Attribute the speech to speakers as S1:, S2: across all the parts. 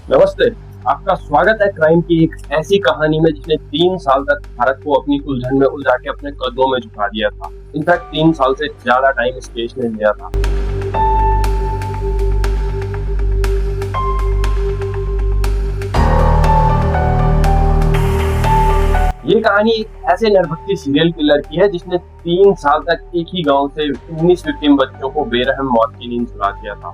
S1: नमस्ते। आपका स्वागत है क्राइम की एक ऐसी कहानी में जिसने 3 साल तक भारत को अपनी उलझन में उलझा के अपने कदमों में झुका दिया था। इनफैक्ट 3 साल से ज्यादा टाइम इस केस ने लिया था। ये कहानी एक ऐसे निर्भक्ति सीरियल किलर की है जिसने 3 साल तक एक ही गांव से 19 विक्टिम बच्चों को बेरहम मौत की नींद सुला दिया था।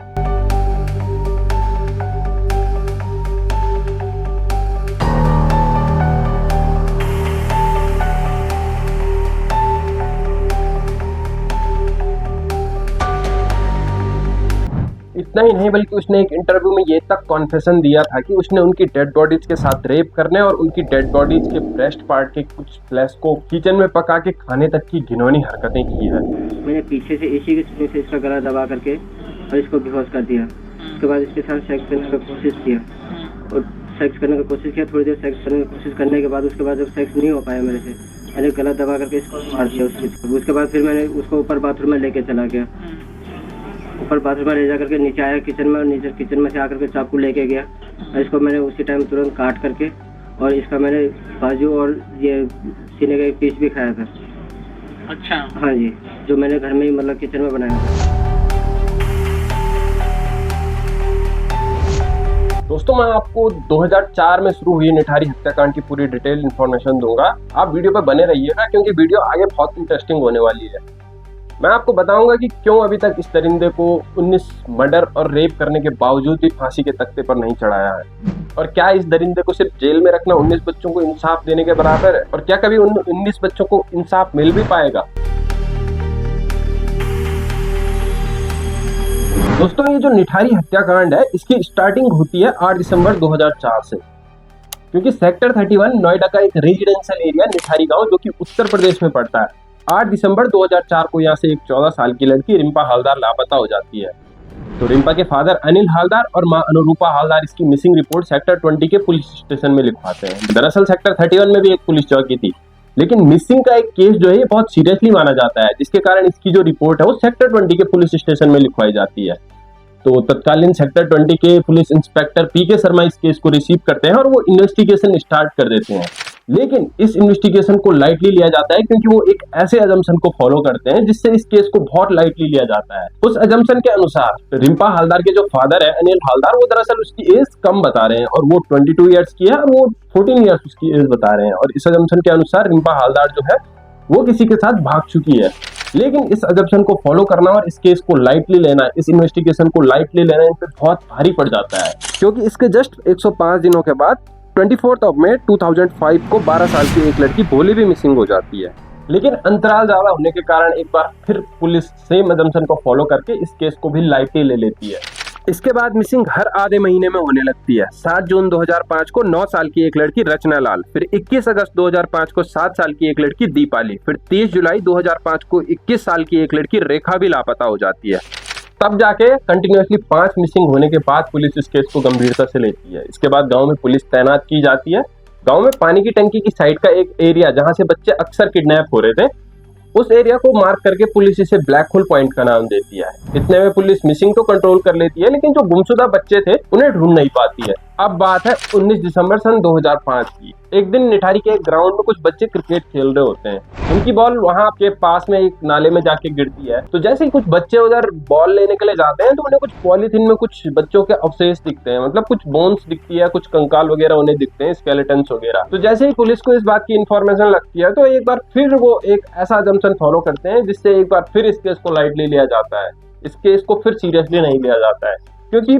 S1: इतना ही नहीं बल्कि उसने एक इंटरव्यू में ये तक कॉन्फेशन दिया था कि उसने उनकी डेड बॉडीज के साथ रेप करने और उनकी डेड बॉडीज के ब्रेस्ट पार्ट के कुछ फ्लैश को किचन में पका के खाने तक की घिनौनी हरकतें की है।
S2: मैंने पीछे से एसी की स्प्रिंग से इसका गला दबा करके और इसको बेहोश कर दिया। उसके बाद इसके साथ सेक्स करने का कोशिश किया और सेक्स करने का कोशिश किया। थोड़ी देर सेक्स करने की कोशिश करने के बाद उसके बाद जब सेक्स नहीं हो पाया मेरे से, मैंने गला दबा करके इसको मार दिया उसके बाद फिर मैंने उसको ऊपर बाथरूम में लेके चला गया। ऊपर बाथरूम में ले जा करके नीचे आया किचन में, और नीचे किचन में से आकर के चाकू लेके गया और इसको मैंने उसी टाइम तुरंत काट करके और इसका मैंने बाजू और ये सीने का एक पीस भी खाया था।
S3: अच्छा।
S2: हाँ जी, जो मैंने घर में ही मतलब किचन में बनाया था।
S1: दोस्तों, मैं आपको 2004 में शुरू हुई निठारी हत्याकांड की पूरी डिटेल इन्फॉर्मेशन दूंगा। आप वीडियो पर बने रहिएगा क्योंकि वीडियो आगे बहुत इंटरेस्टिंग होने वाली है। मैं आपको बताऊंगा कि क्यों अभी तक इस दरिंदे को 19 मर्डर और रेप करने के बावजूद भी फांसी के तख्ते पर नहीं चढ़ाया है, और क्या इस दरिंदे को सिर्फ जेल में रखना 19 बच्चों को इंसाफ देने के बराबर है, और क्या कभी उन 19 बच्चों को इंसाफ मिल भी पाएगा। दोस्तों, ये जो निठारी हत्याकांड है इसकी स्टार्टिंग होती है 8 दिसंबर 2004 से, क्योंकि सेक्टर 31 नोएडा का एक रेजिडेंशियल एरिया निठारी गांव जो कि उत्तर प्रदेश में पड़ता है। 8 दिसंबर 2004 को यहाँ से एक 14 साल की लड़की रिम्पा हालदार लापता हो जाती है। तो रिम्पा के फादर अनिल हालदार और मां अनुरूपा हालदार इसकी मिसिंग रिपोर्ट सेक्टर 20 के पुलिस स्टेशन में लिखवाते हैं। दरअसल सेक्टर 31 में भी एक पुलिस चौकी थी, लेकिन मिसिंग का एक केस जो है ये बहुत सीरियसली माना जाता है, जिसके कारण इसकी जो रिपोर्ट है वो सेक्टर 20 के पुलिस स्टेशन में लिखवाई जाती है। तो तत्कालीन सेक्टर 20 के पुलिस इंस्पेक्टर पीके शर्मा इस केस को रिसीव करते हैं और वो इन्वेस्टिगेशन स्टार्ट कर देते हैं। लेकिन इस इन्वेस्टिगेशन को लाइटली लिया जाता है क्योंकि वो एक ऐसे अजम्पशन को फॉलो करते हैं जिससे इस केस को बहुत लाइटली लिया जाता है। उस अजम्पशन के अनुसार रिम्पा हालदार के जो फादर है अनिल हालदार, वो दरअसल उसकी एज कम बता रहे हैं और वो 22 ईयर्स की है और वो 14 ईयर्स उसकी एज बता रहे हैं, और इस अजम्पशन के अनुसार रिम्पा हालदार जो है वो किसी के साथ भाग चुकी है। लेकिन इस अजम्पशन को फॉलो करना और इस केस को लाइटली लेना, इस इन्वेस्टिगेशन को लाइटली लेना इन पे बहुत भारी पड़ जाता है, क्योंकि इसके जस्ट 105 दिनों के बाद 24 मई 2005 को 12 साल की एक लड़की भोली भी मिसिंग हो जाती है। लेकिन अंतराल ज्यादा होने के कारण एक बार फिर पुलिस सेम अजम्पशन को फॉलो करके इस केस को भी लाइटली ले लेती है। इसके बाद मिसिंग हर आधे महीने में होने लगती है। 7 जून 2005 को 9 साल की एक लड़की रचना लाल, फिर 21 अगस्त 2005 को 7 साल की एक लड़की दीपाली, फिर 30 जुलाई 2005 को 21 साल की एक लड़की रेखा भी लापता हो जाती है। तब जाके कंटिन्यूअसली 5 मिसिंग होने के बाद पुलिस इस केस को गंभीरता से लेती है। इसके बाद गांव में पुलिस तैनात की जाती है। गांव में पानी की टंकी की साइड का एक एरिया जहां से बच्चे अक्सर किडनैप हो रहे थे, उस एरिया को मार्क करके पुलिस इसे ब्लैक होल पॉइंट का नाम देती है। इतने में पुलिस मिसिंग तो कंट्रोल कर लेती है, लेकिन जो गुमशुदा बच्चे थे उन्हें ढूंढ नहीं पाती है। अब बात है 19 दिसंबर सन 2005 की। एक दिन निठारी के एक ग्राउंड में कुछ बच्चे क्रिकेट खेल रहे होते हैं। उनकी बॉल वहां के पास में एक नाले में जाके गिरती है। तो जैसे ही कुछ बच्चे उधर बॉल लेने के लिए जाते हैं तो उन्हें कुछ पॉलीथीन में कुछ बच्चों के अवशेष दिखते हैं, मतलब कुछ बोन्स दिखती है, कुछ कंकाल वगैरह उन्हें दिखते हैं, स्केलेटन्स वगैरह। तो जैसे ही पुलिस को इस बात की इन्फॉर्मेशन लगती है तो एक बार फिर वो एक ऐसा अजम्पशन फॉलो करते हैं जिससे एक बार फिर इस केस को लाइटली लिया जाता है। इस केस को फिर सीरियसली नहीं लिया जाता है, क्योंकि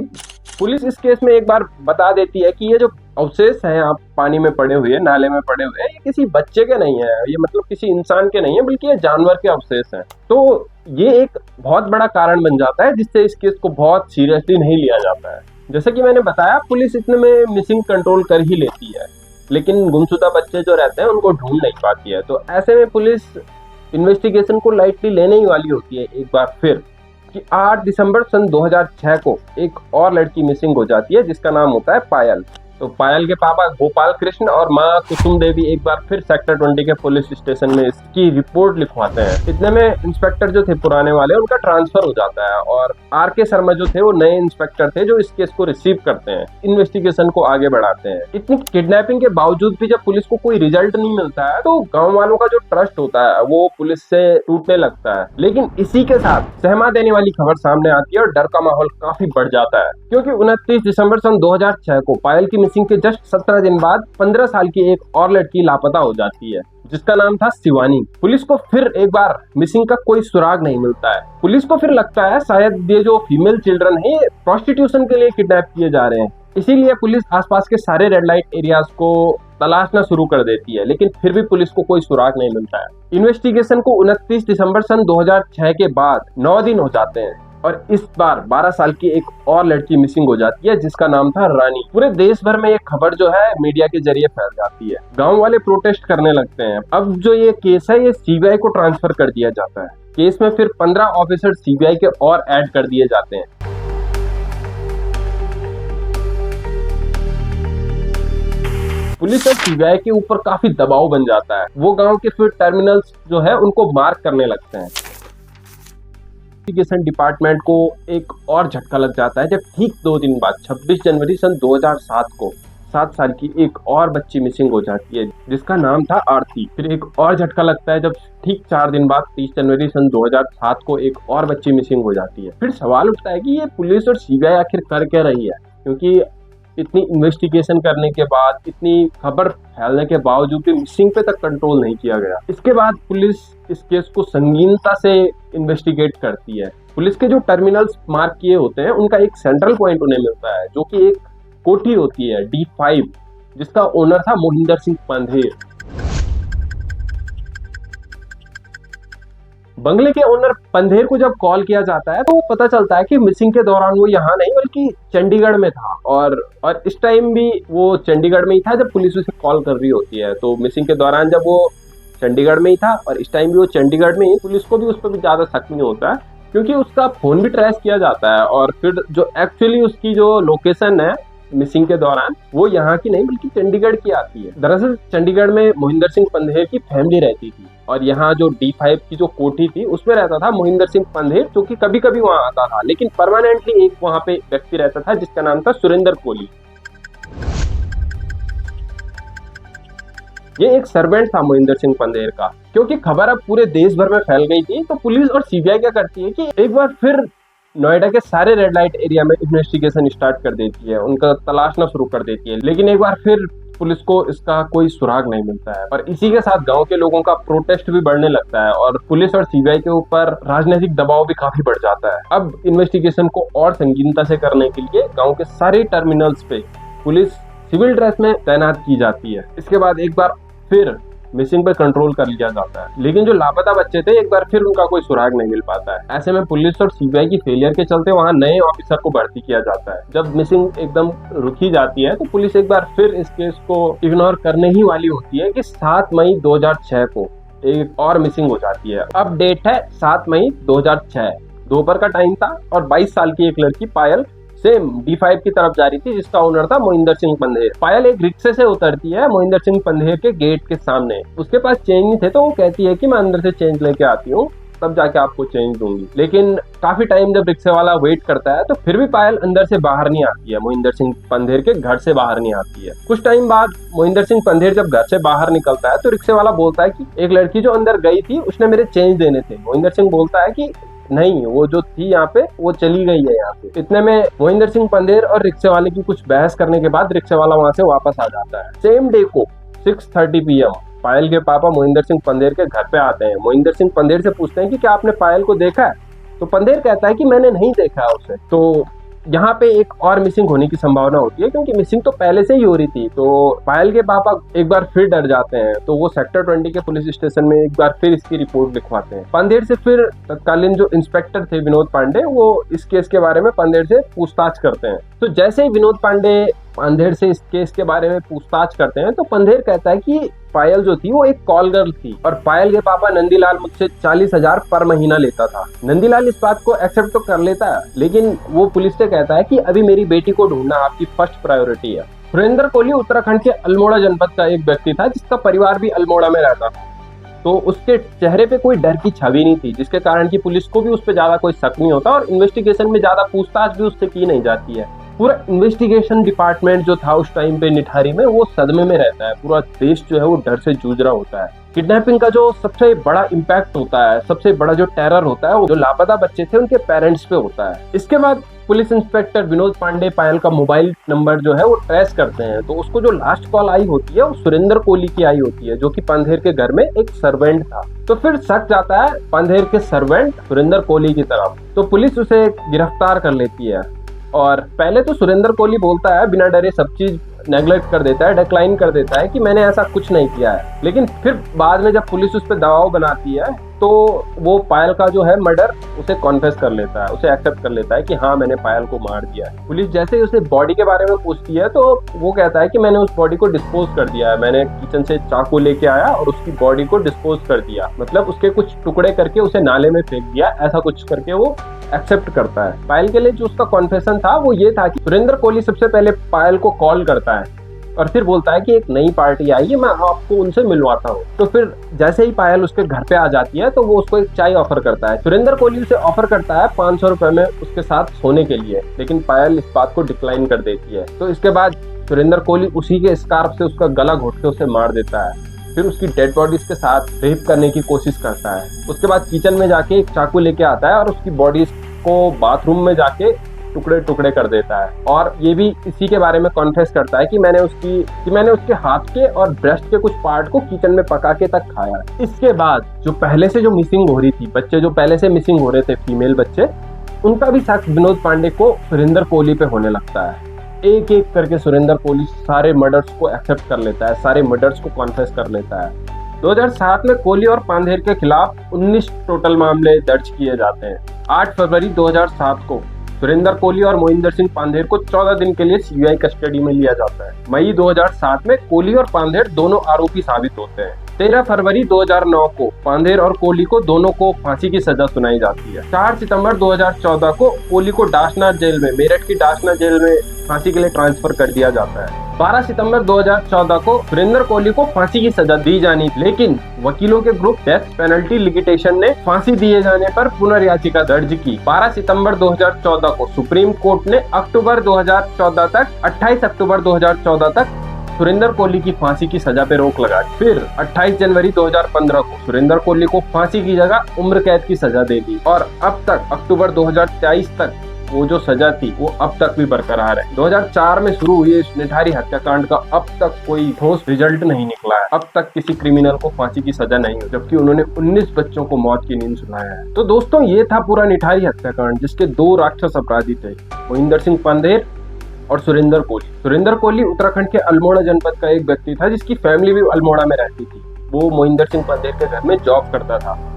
S1: पुलिस इस केस में एक बार बता देती है कि ये जो अवशेष हैं आप पानी में पड़े हुए, नाले में पड़े हुए, ये किसी बच्चे के नहीं है, ये मतलब किसी इंसान के नहीं है, बल्कि ये जानवर के अवशेष हैं। तो ये एक बहुत बड़ा कारण बन जाता है जिससे इस केस को बहुत सीरियसली नहीं लिया जाता है। जैसे कि मैंने बताया, पुलिस इतने में मिसिंग कंट्रोल कर ही लेती है, लेकिन गुमशुदा बच्चे जो रहते हैं उनको ढूंढ नहीं पाती है। तो ऐसे में पुलिस इन्वेस्टिगेशन को लाइटली लेने ही वाली होती है एक बार फिर कि 8 दिसंबर सन 2006 को एक और लड़की मिसिंग हो जाती है जिसका नाम होता है पायल। तो पायल के पापा गोपाल कृष्ण और माँ कुसुम देवी एक बार फिर सेक्टर 20 के पुलिस स्टेशन में इसकी रिपोर्ट लिखवाते हैं। इतने में इंस्पेक्टर जो थे पुराने वाले, उनका ट्रांसफर हो जाता है और आर.के. शर्मा जो थे वो नए इंस्पेक्टर थे जो इस केस को रिसीव करते हैं, इन्वेस्टिगेशन को आगे बढ़ाते हैं। इतनी किडनैपिंग के बावजूद भी जब पुलिस को कोई रिजल्ट नहीं मिलता है तो गाँव वालों का जो ट्रस्ट होता है वो पुलिस से टूटने लगता है। लेकिन इसी के साथ सहमा देने वाली खबर सामने आती है और डर का माहौल काफी बढ़ जाता है, क्योंकि 29 दिसंबर सन 2006 को पायल की मिसिंग के जस्ट 17 दिन बाद 15 साल की एक और लड़की लापता हो जाती है जिसका नाम था शिवानी। पुलिस को फिर एक बार मिसिंग का कोई सुराग नहीं मिलता है। पुलिस को फिर लगता है शायद ये जो फीमेल चिल्ड्रन है प्रोस्टिट्यूशन के लिए किडनैप किए जा रहे हैं, इसीलिए पुलिस आसपास के सारे रेड लाइट एरियाज को तलाशना शुरू कर देती है, लेकिन फिर भी पुलिस को कोई सुराग नहीं मिलता है। इन्वेस्टिगेशन को 29 दिसंबर सन 2006 के बाद 9 दिन हो जाते हैं और इस बार 12 साल की एक और लड़की मिसिंग हो जाती है जिसका नाम था रानी। पूरे देश भर में ये खबर जो है मीडिया के जरिए फैल जाती है। गांव वाले प्रोटेस्ट करने लगते हैं। अब जो ये केस है ये सीबीआई को ट्रांसफर कर दिया जाता है। केस में फिर 15 ऑफिसर सीबीआई के और ऐड कर दिए जाते हैं। पुलिस और सीबीआई के ऊपर काफी दबाव बन जाता है। वो गांव के फिर टर्मिनल्स जो है उनको मार्क करने लगते हैं। इन्वेस्टिगेशन डिपार्टमेंट को एक और झटका लग जाता है जब ठीक 2 दिन बाद 26 जनवरी सन 2007 को 7 साल की एक और बच्ची मिसिंग हो जाती है जिसका नाम था आरती। फिर एक और झटका लगता है जब ठीक 4 दिन बाद 30 जनवरी सन 2007 को एक और बच्ची मिसिंग हो जाती है। फिर सवाल उठता है कि ये पुलिस और सीबीआई आखिर कर क्या रही है, क्योंकि इतनी इन्वेस्टिगेशन करने के बाद, इतनी खबर फैलने के बावजूद भी मिसिंग पे तक कंट्रोल नहीं किया गया। इसके बाद पुलिस इस केस को संगीनता से इन्वेस्टिगेट करती है। पुलिस के जो टर्मिनल्स मार्क किए होते हैं उनका एक सेंट्रल पॉइंट उन्हें मिलता है जो कि एक कोठी होती है D5 जिसका ओनर था मोहिंदर सिंह पंधेर। बंगले के ओनर पंधेर को जब कॉल किया जाता है तो पता चलता है कि मिसिंग के दौरान वो यहाँ नहीं बल्कि चंडीगढ़ में था और इस टाइम भी वो चंडीगढ़ में ही था जब पुलिस उसे कॉल कर रही होती है। तो मिसिंग के दौरान जब वो चंडीगढ़ में ही था और इस टाइम भी वो चंडीगढ़ में ही, पुलिस को भी उस पर भी ज्यादा शक नहीं होता है क्योंकि उसका फोन भी ट्रेस किया जाता है और फिर जो एक्चुअली उसकी जो लोकेशन है मिसिंग के दौरान वो यहाँ की नहीं बल्कि चंडीगढ़ की आती है। दरअसल चंडीगढ़ में मोहिंदर सिंह पंधेर की फैमिली रहती थी और यहाँ जो D5 की जो कोठी थी उसमें रहता था मोहिंदर सिंह पंधेर जो कि कभी कभी वहाँ आता था, लेकिन परमानेंटली एक वहाँ पे व्यक्ति रहता था जिसका नाम था सुरेंद्र कोहली। ये एक सर्वेंट था मोहिंदर सिंह पंधेर का। क्योंकि खबर अब पूरे देश भर में फैल गई थी तो पुलिस और सीबीआई क्या करती है कि एक बार फिर नोएडा के सारे रेड लाइट एरिया में इन्वेस्टिगेशन स्टार्ट कर देती है, उनका तलाशना शुरू कर देती है। लेकिन एक बार फिर पुलिस को इसका कोई सुराग नहीं मिलता है और इसी के साथ गांव के लोगों का प्रोटेस्ट भी बढ़ने लगता है और पुलिस और सीबीआई के ऊपर राजनीतिक दबाव भी काफी बढ़ जाता है। अब इन्वेस्टिगेशन को और संगीनता से करने के लिए गांव के सारे टर्मिनल्स पे पुलिस सिविल ड्रेस में तैनात की जाती है। इसके बाद एक बार फिर मिसिंग पे कंट्रोल कर लिया जाता है, लेकिन जो लापता बच्चे थे एक बार फिर उनका कोई सुराग नहीं मिल पाता है। ऐसे में पुलिस और सीबीआई की फेलियर के चलते वहाँ नए ऑफिसर को भर्ती किया जाता है। जब मिसिंग एकदम रुकी जाती है तो पुलिस एक बार फिर इस केस को इग्नोर करने ही वाली होती है कि 7 मई 2006 को एक और मिसिंग हो जाती है। अब डेट है 7 मई 2006, दोपहर का टाइम था और 22 साल की एक लड़की पायल सेम D5 की तरफ जा रही थी जिसका ओनर था मोहिंदर सिंह पंधेर। पायल एक रिक्शे से उतरती है मोहिंदर सिंह पंधेर के गेट के सामने। उसके पास चेंज नहीं थे तो वो कहती है कि मैं अंदर से चेंज लेके आती हूँ तब जाके आपको चेंज दूंगी। लेकिन काफी टाइम जब रिक्शे वाला वेट करता है तो फिर भी पायल अंदर से बाहर नहीं आती है, मोहिंदर सिंह पंधेर के घर से बाहर नहीं आती है। कुछ टाइम बाद मोहिंदर सिंह पंधेर जब घर से बाहर निकलता है तो रिक्शे वाला बोलता है कि एक लड़की जो अंदर गई थी उसने मेरे चेंज देने थे। मोहिंदर सिंह बोलता है कि नहीं, वो जो थी यहाँ पे वो चली गई है यहाँ पे। इतने में मोहिंदर सिंह पंधेर और रिक्शे वाले की कुछ बहस करने के बाद रिक्शे वाला वहाँ से वापस आ जाता है। सेम डे को 6:30 PM पायल के पापा मोहिंदर सिंह पंधेर के घर पे आते हैं। मोहिंदर सिंह पंधेर से पूछते हैं कि क्या आपने पायल को देखा है? तो पंधेर कहता है कि मैंने नहीं देखा है उसे। तो यहाँ पे एक और मिसिंग होने की संभावना होती है क्योंकि मिसिंग तो पहले से ही हो रही थी। तो पायल के पापा एक बार फिर डर जाते हैं तो वो सेक्टर 20 के पुलिस स्टेशन में एक बार फिर इसकी रिपोर्ट लिखवाते हैं। पंधेर से फिर तत्कालीन जो इंस्पेक्टर थे विनोद पांडे वो इस केस के बारे में पंधेर से पूछताछ करते हैं। तो जैसे ही विनोद पांडे पंधेर से इस केस के बारे में पूछताछ करते हैं तो पंधेर कहता है कि पायल जो थी वो एक कॉल गर्ल थी और पायल के पापा नंदीलाल मुझसे 40,000 पर महीना लेता था। नंदीलाल इस बात को एक्सेप्ट तो कर लेता है लेकिन वो पुलिस से कहता है कि अभी मेरी बेटी को ढूंढना आपकी फर्स्ट प्रायोरिटी है। सुरेंद्र कोहली उत्तराखंड के अल्मोड़ा जनपद का एक व्यक्ति था जिसका परिवार भी अल्मोड़ा में रहता था। तो उसके चेहरे पे कोई डर की छवि नहीं थी, जिसके कारण की पुलिस को भी उस पर ज्यादा कोई शक नहीं होता और इन्वेस्टिगेशन में ज्यादा पूछताछ भी उससे की नहीं जाती है। पूरा इन्वेस्टिगेशन डिपार्टमेंट जो था उस टाइम पे निठारी में, वो सदमे में रहता है। पूरा देश जो है वो डर से जूझ रहा होता है। किडनैपिंग का जो सबसे बड़ा इम्पैक्ट होता है, सबसे बड़ा जो टेरर होता है, वो जो लापता बच्चे थे उनके पेरेंट्स पे होता है। इसके बाद पुलिस इंस्पेक्टर विनोद पांडे पायल का मोबाइल नंबर जो है वो ट्रेस करते हैं। तो उसको जो लास्ट कॉल आई होती है वो सुरेंद्र कोहली की आई होती है, जो कि पांधेर के घर में एक सर्वेंट था। तो फिर शक जाता है पांधेर के सर्वेंट सुरेंद्र कोहली की तरफ। तो पुलिस उसे गिरफ्तार कर लेती है। और पहले तो सुरेंद्र कोहली बोलता है बिना डरे, सब चीज नेग्लेक्ट कर देता है, डिक्लाइन कर देता है कि मैंने ऐसा कुछ नहीं किया है। लेकिन फिर बाद में जब पुलिस उस पर दबाव बनाती है तो वो पायल का जो है मर्डर उसे कॉन्फेस कर लेता है, उसे एक्सेप्ट कर लेता है कि हाँ मैंने पायल को मार दिया है। पुलिस जैसे ही उसे बॉडी के बारे में पूछती है तो वो कहता है कि मैंने उस बॉडी को डिस्पोज कर दिया है, मैंने किचन से चाकू लेके आया और उसकी बॉडी को डिस्पोज कर दिया, मतलब उसके कुछ टुकड़े करके उसे नाले में फेंक दिया, ऐसा कुछ करके वो एक्सेप्ट करता है। पायल के लिए जो उसका कॉन्फेशन था वो ये था कि सुरेंद्र कोहली सबसे पहले पायल को कॉल करता है और फिर बोलता है कि एक नई पार्टी आई है, मैं आपको उनसे मिलवाता हूँ। तो फिर जैसे ही पायल उसके घर पे आ जाती है तो वो उसको एक चाय ऑफर करता है। सुरेंद्र कोहली उसे ऑफर करता है 500 रुपए में उसके साथ सोने के लिए, लेकिन पायल इस बात को डिक्लाइन कर देती है। तो इसके बाद सुरेंद्र कोहली उसी के स्कार्फ से उसका गला घोट के उसे मार देता है। फिर उसकी डेड बॉडीज के साथ रेप करने की कोशिश करता है। उसके बाद किचन में जाके एक चाकू लेके आता है और उसकी बॉडीज को बाथरूम में जाके टुकड़े टुकड़े कर देता है। और ये भी इसी के बारे में कॉन्फेस करता है कि मैंने उसके हाथ के और ब्रेस्ट के कुछ पार्ट को किचन में पका के तक खाया। इसके बाद जो पहले से जो मिसिंग हो रही थी, बच्चे जो पहले से मिसिंग हो रहे थे, फीमेल बच्चे, उनका भी शक विनोद पांडे को सुरेंद्र कोहली पे होने लगता है। एक एक करके सुरेंद्र कोहली सारे मर्डर्स को एक्सेप्ट कर लेता है, सारे मर्डर्स को कॉन्फेस कर लेता है। 2007 में कोहली और पांधेर के खिलाफ 19 टोटल मामले दर्ज किए जाते हैं। 8 फरवरी 2007 को सुरेंद्र कोहली और मोहिंदर सिंह पांधेर को 14 दिन के लिए सीबीआई कस्टडी में लिया जाता है। मई 2007 में कोहली और पांधेर दोनों आरोपी साबित होते हैं। 13 फरवरी 2009 को पांधेर और कोहली को दोनों को फांसी की सजा सुनाई जाती है। 4 सितंबर 2014 को कोहली को डासना जेल में, मेरठ की डासना जेल में फांसी के लिए ट्रांसफर कर दिया जाता है। 12 सितंबर 2014 को सुरेंद्र कोहली को फांसी की सजा दी जानी, लेकिन वकीलों के ग्रुप डेथ पेनल्टी लिटिगेशन ने फांसी दिए जाने पर पुनर्याचिका दर्ज की। 12 सितंबर 2014 को सुप्रीम कोर्ट ने 28 अक्टूबर 2014 तक सुरेंद्र कोहली की फांसी की सजा पे रोक लगा। फिर 28 जनवरी 2015 को सुरेंद्र कोहली को फांसी की जगह उम्र कैद की सजा दे दी और अब तक अक्टूबर 2023 तक वो जो सजा थी वो अब तक भी बरकरार है। 2004 में शुरू हुई इस निठारी हत्याकांड का अब तक कोई ठोस रिजल्ट नहीं निकला है। अब तक किसी क्रिमिनल को फांसी की सजा नहीं हुई, जबकि उन्होंने 19 बच्चों को मौत की नींद सुनाया है। तो दोस्तों ये था पूरा निठारी हत्याकांड, जिसके 2 राक्षस अपराधी थे, मोहिंदर सिंह पांधेर और सुरेंद्र कोहली। सुरेंद्र कोहली उत्तराखंड के अल्मोड़ा जनपद का एक व्यक्ति था जिसकी फैमिली भी अल्मोड़ा में रहती थी। वो मोहिंदर सिंह पांधेर के घर में जॉब करता था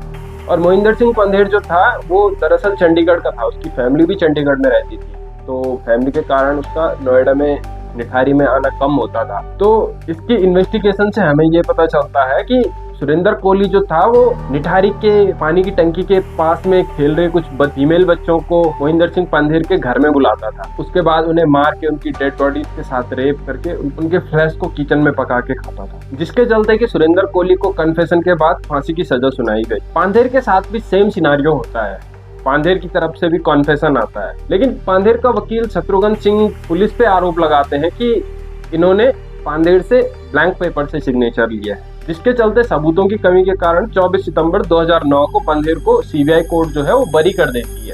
S1: और मोहिंदर सिंह पांधेर जो था वो दरअसल चंडीगढ़ का था, उसकी फैमिली भी चंडीगढ़ में रहती थी। तो फैमिली के कारण उसका नोएडा में, निठारी में आना कम होता था। तो इसकी इन्वेस्टिगेशन से हमें ये पता चलता है कि सुरेंद्र कोहली जो था वो निठारी के पानी की टंकी के पास में खेल रहे कुछ फीमेल बच्चों को मोहिंदर सिंह पांधेर के घर में बुलाता था। उसके बाद उन्हें मार के उनकी डेड बॉडी के साथ रेप करके उनके फ्लैश को किचन में पका के खाता था, जिसके चलते कि सुरेंद्र कोहली को कन्फेशन के बाद फांसी की सजा सुनाई गई। पांधेर के साथ भी सेम सिनारियो होता है, पांधेर की तरफ से भी कॉन्फेशन आता है, लेकिन पांधेर का वकील शत्रुघ्न सिंह पुलिस पे आरोप लगाते हैं कि इन्होंने पांधेर से ब्लैंक पेपर से सिग्नेचर लिया है, जिसके चलते सबूतों की कमी के कारण 24 सितंबर 2009 को पांधेर को सीबीआई कोर्ट जो है वो बरी कर देती है।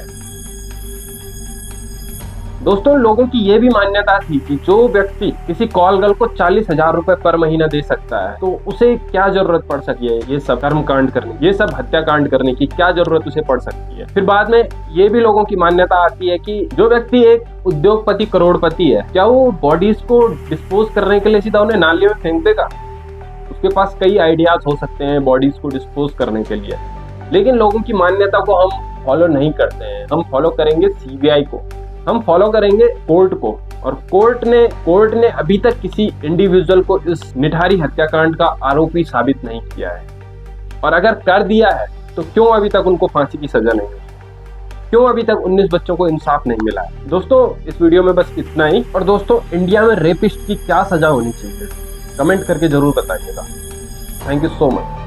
S1: दोस्तों लोगों की ये भी मान्यता थी कि जो व्यक्ति किसी कॉल गर्ल को 40,000 रुपए पर महीना दे सकता है तो उसे क्या जरूरत पड़ सकती है ये सब कर्मकांड करने, ये सब हत्याकांड करने की क्या जरूरत उसे पड़ सकती है। फिर बाद में ये भी लोगों की मान्यता आती है कि जो व्यक्ति एक उद्योगपति, करोड़पति है, क्या वो बॉडीज को डिस्पोज करने के लिए सीधा उन्हें नाले में फेंक देगा? उसके पास कई आइडियाज हो सकते हैं बॉडीज को डिस्पोज करने के लिए, लेकिन लोगों की मान्यता को हम फॉलो नहीं करते हैं। हम फॉलो करेंगे सीबीआई को, हम फॉलो करेंगे कोर्ट को, और कोर्ट ने अभी तक किसी इंडिविजुअल को इस निठारी हत्याकांड का आरोपी साबित नहीं किया है, और अगर कर दिया है तो क्यों अभी तक उनको फांसी की सजा नहीं हुई। क्यों अभी तक 19 बच्चों को इंसाफ नहीं मिला है। दोस्तों इस वीडियो में बस इतना ही। और दोस्तों इंडिया में रेपिस्ट की क्या सजा होनी चाहिए, कमेंट करके जरूर बताइएगा। Thank you so much.